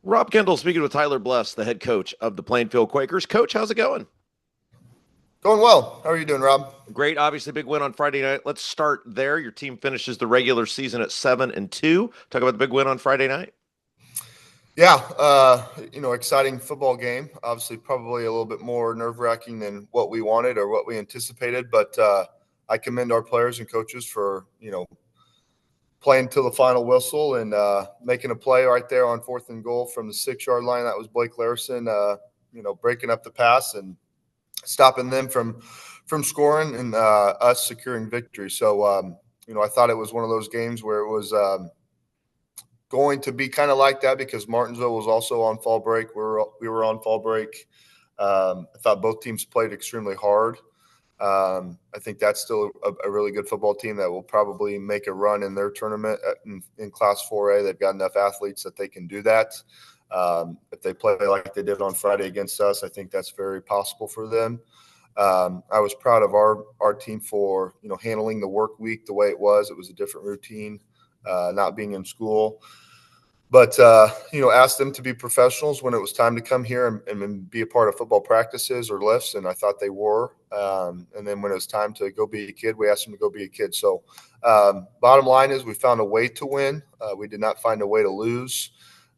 Rob Kendall speaking with Tyler Bless, the head coach of the Plainfield Quakers. Coach, how's it going? Going well. How are you doing, Rob? Great, obviously big win on Friday night. Let's start there. Your team finishes the regular season at 7-2. Talk about the big win on Friday night. Yeah, exciting football game. Obviously, probably a little bit more nerve-wracking than what we wanted or what we anticipated, but I commend our players and coaches for playing till the final whistle and making a play right there on 4th and goal from the 6-yard line. That was Blake Larison, breaking up the pass and stopping them from scoring and us securing victory. So, I thought it was one of those games where it was. Going to be kind of like that because Martinsville was also on fall break. We were on fall break. I thought both teams played extremely hard. I think that's still a really good football team that will probably make a run in their tournament in Class 4A. They've got enough athletes that they can do that. If they play like they did on Friday against us, I think that's very possible for them. I was proud of our team for handling the work week the way it was. It was a different routine, not being in school. But asked them to be professionals when it was time to come here and be a part of football practices or lifts, and I thought they were. And then when it was time to go be a kid, we asked them to go be a kid. So, bottom line is we found a way to win. We did not find a way to lose.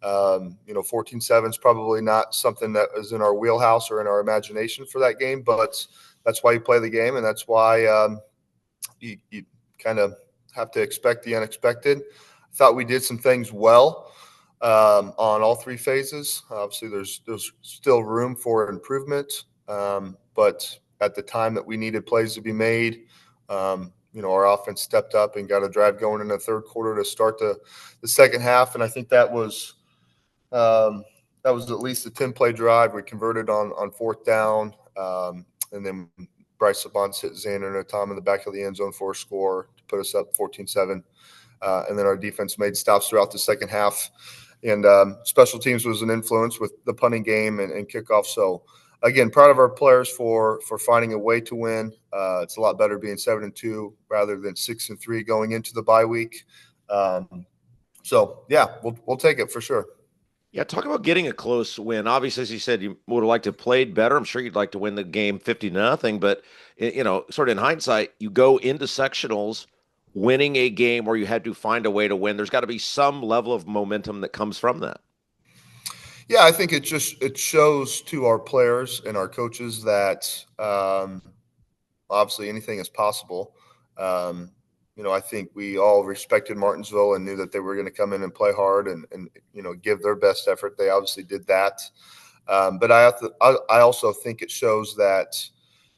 14-7 is probably not something that is in our wheelhouse or in our imagination for that game, but that's why you play the game, and that's why you kind of have to expect the unexpected. I thought we did some things well on all three phases. Obviously, there's still room for improvement, but at the time that we needed plays to be made, our offense stepped up and got a drive going in the third quarter to start the second half, and I think that was at least a 10-play drive. We converted on fourth down, and then Bryce Sabans hit Xander and a Tom in the back of the end zone for a score to put us up 14-7. And then our defense made stops throughout the second half. And special teams was an influence with the punting game and kickoff. So, again, proud of our players for finding a way to win. It's a lot better being 7-2 rather than 6-3 going into the bye week. Yeah, we'll take it for sure. Yeah, talk about getting a close win. Obviously, as you said, you would have liked to have played better. I'm sure you'd like to win the game 50-0, but sort of in hindsight, you go into sectionals winning a game where you had to find a way to win. There's got to be some level of momentum that comes from that. Yeah, I think it shows to our players and our coaches that obviously anything is possible. I think we all respected Martinsville and knew that they were going to come in and play hard and give their best effort. They obviously did that, but I also think it shows that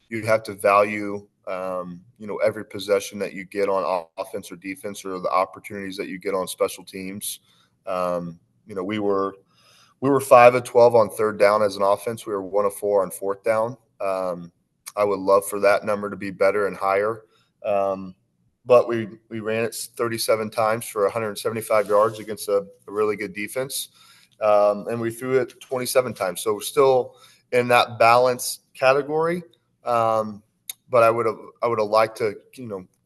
you have to value every possession that you get on offense or defense, or the opportunities that you get on special teams. We were 5 of 12 on third down as an offense. We were 1 of 4 on fourth down. I would love for that number to be better and higher. But we ran it 37 times for 175 yards against a really good defense. And we threw it 27 times. So we're still in that balance category. But I would have liked to,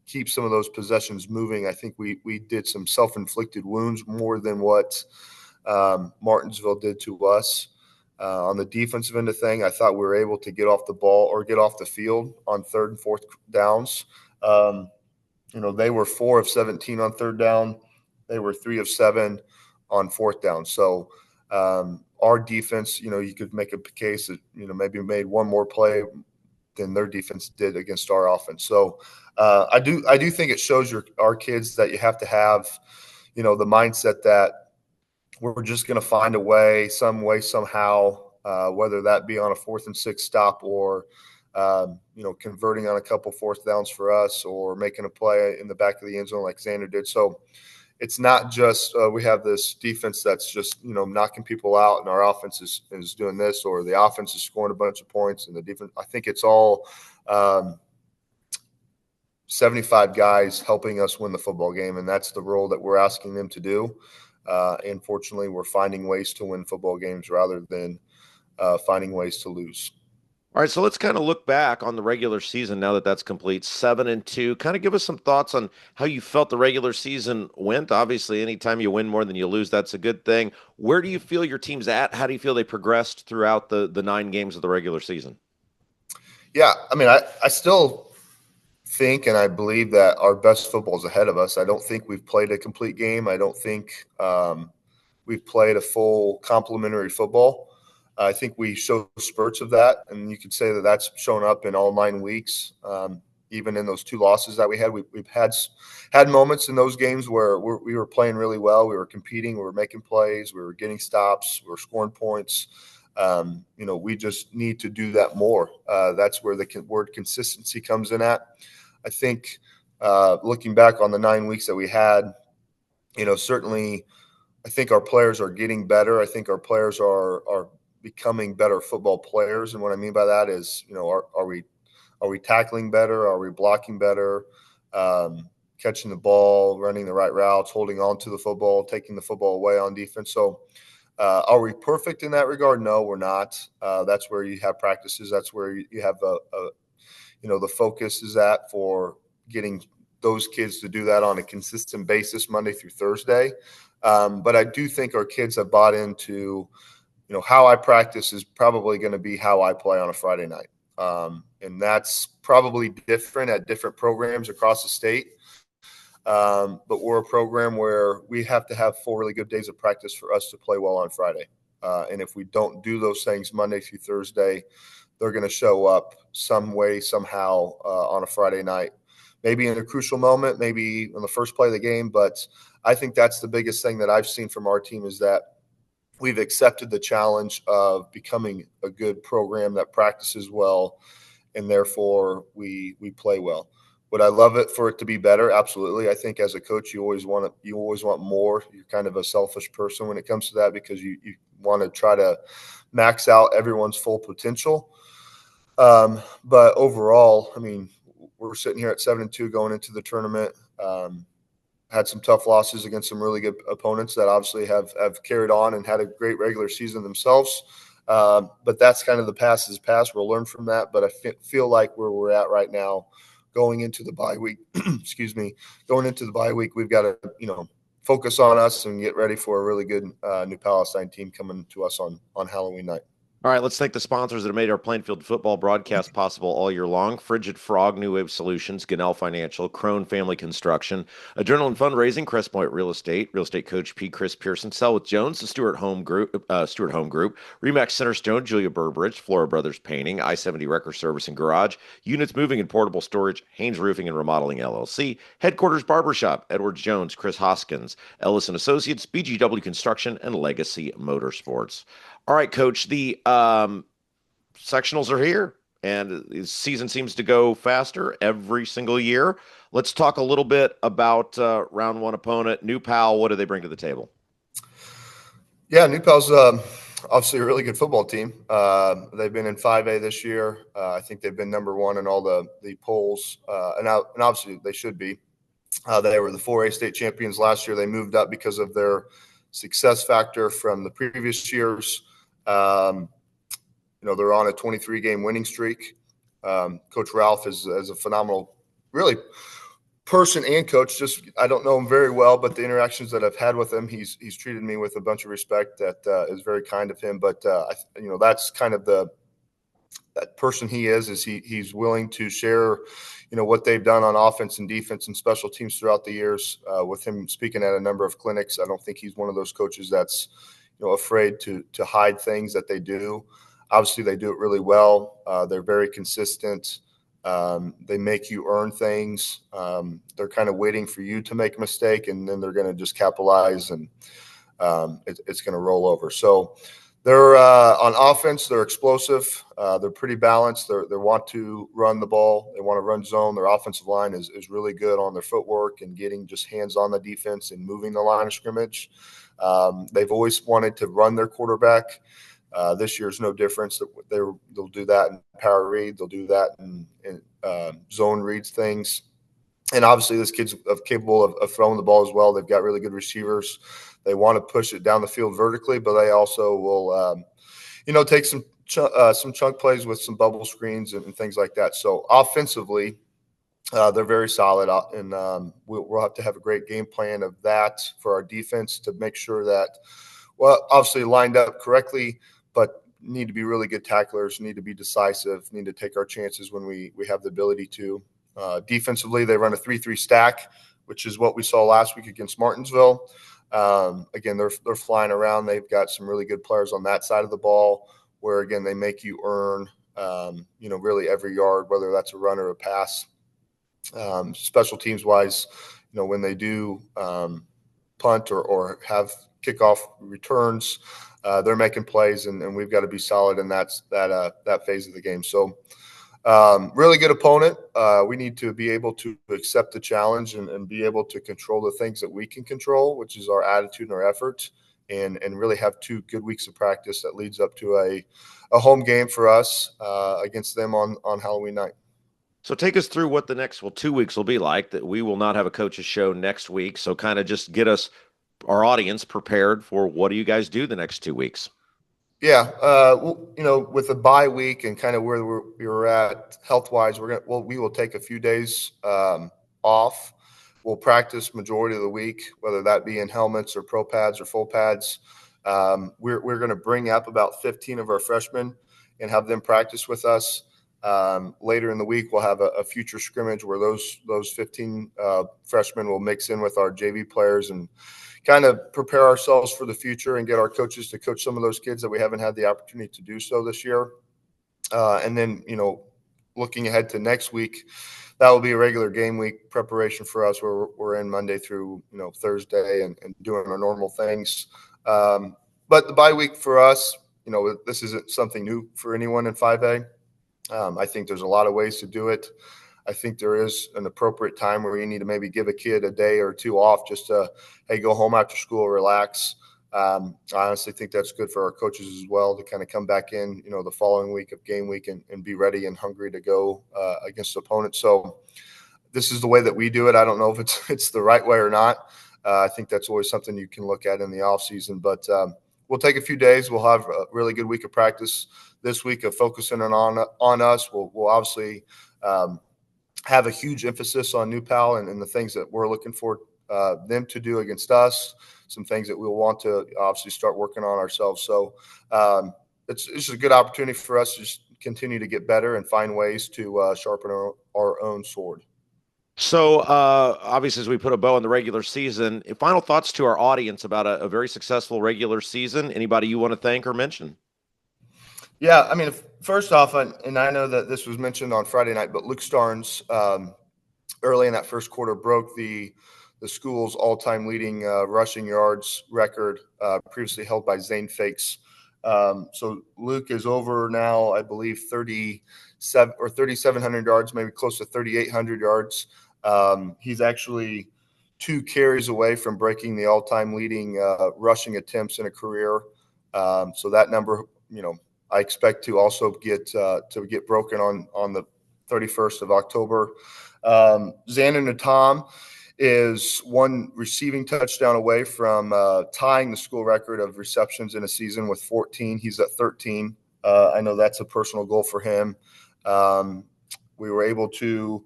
keep some of those possessions moving. I think we did some self-inflicted wounds more than what Martinsville did to us. On the defensive end of thing, I thought we were able to get off the ball or get off the field on third and fourth downs. They were 4 of 17 on third down. They were 3 of 7 on fourth down. So our defense, you could make a case that, maybe made one more play than their defense did against our offense. So I do think it shows our kids that you have to have, the mindset that we're just going to find a way, somehow, whether that be on a 4th and 6 stop or converting on a couple fourth downs for us or making a play in the back of the end zone like Xander did. So it's not just we have this defense that's just, knocking people out and our offense is doing this, or the offense is scoring a bunch of points and the defense. I think it's all 75 guys helping us win the football game, and that's the role that we're asking them to do. And fortunately, we're finding ways to win football games rather than finding ways to lose. All right, so let's kind of look back on the regular season now that that's complete. 7-2. Kind of give us some thoughts on how you felt the regular season went. Obviously, anytime you win more than you lose, that's a good thing. Where do you feel your team's at? How do you feel they progressed throughout the 9 games of the regular season? Yeah, I mean, I still think and I believe that our best football is ahead of us. I don't think we've played a complete game. I don't think we've played a full complementary football. I think we show spurts of that, and you could say that that's shown up in all 9 weeks. Even in those 2 losses that we had, we've had moments in those games where we were playing really well. We were competing, we were making plays, we were getting stops, we were scoring points. We just need to do that more. That's where the word consistency comes in at. I think looking back on the 9 weeks that we had, certainly I think our players are getting better. I think our players are becoming better football players. And what I mean by that is, are we tackling better? Are we blocking better? Catching the ball, running the right routes, holding on to the football, taking the football away on defense. So are we perfect in that regard? No, we're not. That's where you have practices. That's where you have the focus is at for getting those kids to do that on a consistent basis, Monday through Thursday. But I do think our kids have bought into, how I practice is probably going to be how I play on a Friday night. And that's probably different at different programs across the state. But we're a program where we have to have 4 really good days of practice for us to play well on Friday. And if we don't do those things Monday through Thursday, they're going to show up some way, somehow on a Friday night, maybe in a crucial moment, maybe in the first play of the game. But I think that's the biggest thing that I've seen from our team is that we've accepted the challenge of becoming a good program that practices well, and therefore we play well. Would I love it for it to be better? Absolutely. I think as a coach, you always want more. You're kind of a selfish person when it comes to that because you want to try to max out everyone's full potential. But overall, I mean, we're sitting here at 7-2 going into the tournament. Had some tough losses against some really good opponents that obviously have carried on and had a great regular season themselves. But that's kind of the past is past. We'll learn from that. But I feel like where we're at right now, going into the bye week, excuse me, going into the bye week, we've got to, focus on us and get ready for a really good New Palestine team coming to us on Halloween night. All right, let's thank the sponsors that have made our Plainfield football broadcast possible all year long. Frigid Frog, New Wave Solutions, Gannell Financial, Crone Family Construction, Adrenaline Fundraising, Crest Point Real Estate Coach P. Chris Pearson, Sell with Jones, the Stewart Home Group, Remax Center Stone, Julia Burbridge, Flora Brothers Painting, I-70 Wrecker Service and Garage, Units Moving and Portable Storage, Haynes Roofing and Remodeling LLC, Headquarters Barbershop, Edwards Jones, Chris Hoskins, Ellis and Associates, BGW Construction, and Legacy Motorsports. All right, Coach, the sectionals are here, and the season seems to go faster every single year. Let's talk a little bit about round one opponent, New Pal. What do they bring to the table? Yeah, New Pal's obviously a really good football team. They've been in 5A this year. I think they've been number one in all the polls, and obviously they should be. They were the 4A state champions last year. They moved up because of their success factor from the previous years. They're on a 23-game winning streak. Coach Ralph is a phenomenal, really, person and coach. Just I don't know him very well, but the interactions that I've had with him, he's treated me with a bunch of respect. That is very kind of him. But that's kind of that person he is he's willing to share, what they've done on offense and defense and special teams throughout the years. With him speaking at a number of clinics, I don't think he's one of those coaches that's afraid to hide things that they do. Obviously, they do it really well. They're very consistent. They make you earn things. They're kind of waiting for you to make a mistake, and then they're going to just capitalize, and it's going to roll over. So they're on offense. They're explosive. They're pretty balanced. They want to run the ball. They want to run zone. Their offensive line is really good on their footwork and getting just hands on the defense and moving the line of scrimmage. They've always wanted to run their quarterback. This year's no difference. They'll do that in power read. They'll do that in zone reads things. And obviously this kid's capable of throwing the ball as well. They've got really good receivers. They want to push it down the field vertically, but they also will, take some some chunk plays with some bubble screens and things like that. So offensively, they're very solid, and we'll have to have a great game plan of that for our defense to make sure that, well, obviously lined up correctly, but need to be really good tacklers, need to be decisive, need to take our chances when we have the ability to. Defensively, they run a 3-3 stack, which is what we saw last week against Martinsville. Again, they're flying around. They've got some really good players on that side of the ball where, again, they make you earn, really every yard, whether that's a run or a pass. Special teams wise, when they do punt or have kickoff returns, they're making plays, and we've got to be solid in that phase of the game. So really good opponent. We need to be able to accept the challenge and be able to control the things that we can control, which is our attitude and our effort, and really have 2 good weeks of practice that leads up to a home game for us against them on Halloween night. So take us through what the next 2 weeks will be like. That we will not have a coach's show next week. So kind of just get our audience prepared for what do you guys do the next 2 weeks? Yeah, with the bye week and kind of where we're at health wise, we will take a few days off. We'll practice majority of the week, whether that be in helmets or pro pads or full pads. We're going to bring up about 15 of our freshmen and have them practice with us. Later in the week, we'll have a future scrimmage where those 15 freshmen will mix in with our JV players and kind of prepare ourselves for the future and get our coaches to coach some of those kids that we haven't had the opportunity to do so this year. And then, looking ahead to next week, that will be a regular game week preparation for us where we're in Monday through, Thursday and doing our normal things. But the bye week for us, this isn't something new for anyone in 5A. I think there's a lot of ways to do it. I think there is an appropriate time where you need to maybe give a kid a day or 2 off just to, hey, go home after school, relax. I honestly think that's good for our coaches as well to kind of come back in, the following week of game week and be ready and hungry to go against the opponent. So this is the way that we do it. I don't know if it's the right way or not. I think that's always something you can look at in the off season, but we'll take a few days. We'll have a really good week of practice this week of focusing on us. We'll obviously have a huge emphasis on New Pal and the things that we're looking for them to do against us, some things that we'll want to obviously start working on ourselves. So it's just a good opportunity for us to just continue to get better and find ways to sharpen our own sword. So obviously, as we put a bow on the regular season, final thoughts to our audience about a very successful regular season. Anybody you want to thank or mention? Yeah, I mean, first off, and I know that this was mentioned on Friday night, but Luke Starnes early in that first quarter broke the school's all-time leading rushing yards record previously held by Zane Fakes. So Luke is over now, I believe, 3,700 yards, maybe close to 3,800 yards. He's actually 2 carries away from breaking the all-time leading rushing attempts in a career. So that number, I expect to also get broken on the 31st of October. Xander Natam is 1 receiving touchdown away from tying the school record of receptions in a season with 14. He's at 13. I know that's a personal goal for him. We were able to,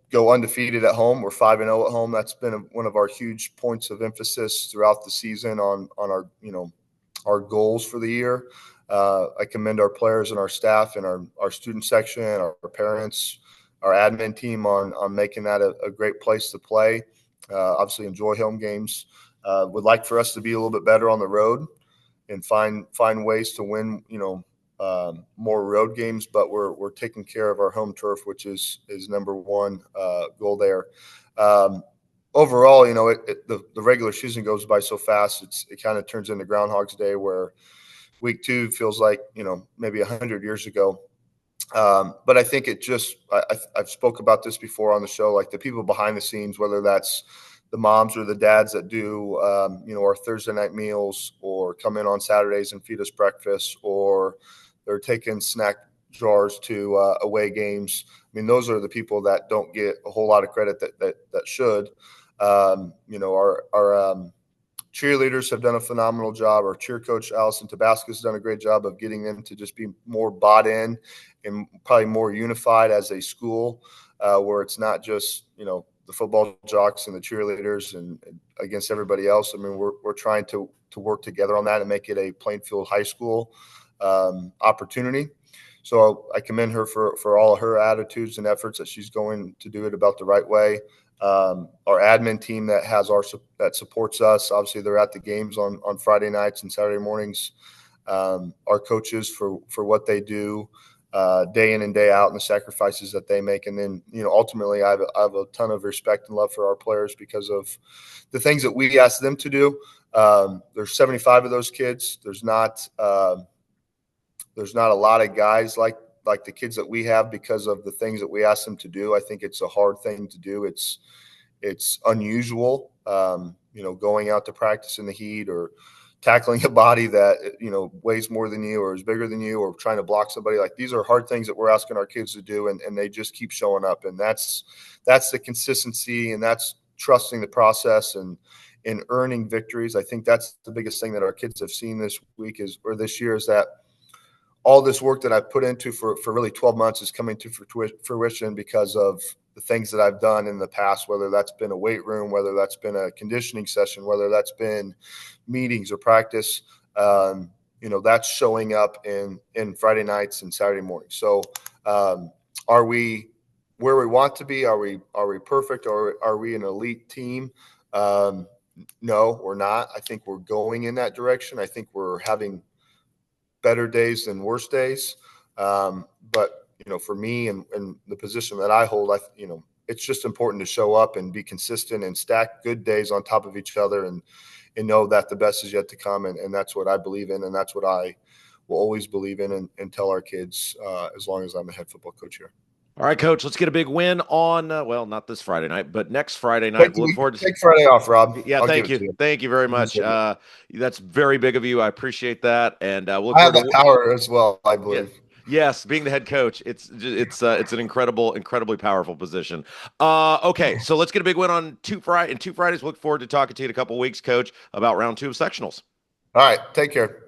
go undefeated at home. We're 5-0 at home. That's been one of our huge points of emphasis throughout the season on our, our goals for the year. I commend our players and our staff and our student section, our parents, our admin team on making that a great place to play. Obviously enjoy home games. Would like for us to be a little bit better on the road and find ways to win, more road games, but we're taking care of our home turf, which is number 1 goal there. Overall, the regular season goes by so fast. It kind of turns into Groundhog's Day where week 2 feels like, maybe 100 years ago. But I think I've spoke about this before on the show, like the people behind the scenes, whether that's the moms or the dads that do, our Thursday night meals or come in on Saturdays and feed us breakfast, or they're taking snack jars to away games. I mean, those are the people that don't get a whole lot of credit that should. Our cheerleaders have done a phenomenal job. Our cheer coach, Allison Tabasco, has done a great job of getting them to just be more bought in and probably more unified as a school, where it's not just, the football jocks and the cheerleaders and against everybody else. I mean, we're trying to work together on that and make it a Plainfield High School opportunity. So I commend her for all of her attitudes and efforts that she's going to do it about the right way. Our admin team that supports us, obviously they're at the games on Friday nights and Saturday mornings. Our coaches for what they do day in and day out, and the sacrifices that they make. And then, ultimately I have a ton of respect and love for our players because of the things that we ask them to do. There's 75 of those kids. There's not a lot of guys like the kids that we have because of the things that we ask them to do. I think it's a hard thing to do. It's unusual, going out to practice in the heat or tackling a body that, weighs more than you or is bigger than you or trying to block somebody. Like, these are hard things that we're asking our kids to do, and they just keep showing up. And that's the consistency, and that's trusting the process and earning victories. I think that's the biggest thing that our kids have seen this year is that all this work that I've put into for really 12 months is coming to fruition because of the things that I've done in the past, whether that's been a weight room, whether that's been a conditioning session, whether that's been meetings or practice. That's showing up in Friday nights and Saturday mornings. So are we where we want to be? Are we perfect? Or are we an elite team? No, we're not. I think we're going in that direction. I think we're having better days than worse days. But for me and the position that I hold, it's just important to show up and be consistent and stack good days on top of each other and know that the best is yet to come. And that's what I believe in. And that's what I will always believe in and tell our kids as long as I'm a head football coach here. All right, Coach, let's get a big win on, not this Friday night, but next Friday night. We'll look forward to take Friday off, Rob. Yeah, I'll give thank it to you. you. Thank you very much. That's very big of you. I appreciate that. And we'll look I have forward that to power as well, I yeah. believe. Yes, being the head coach, it's an incredibly powerful position. Okay, so let's get a big win on 2 Fridays. Look forward to talking to you in a couple of weeks, Coach, about round 2 of sectionals. All right. Take care.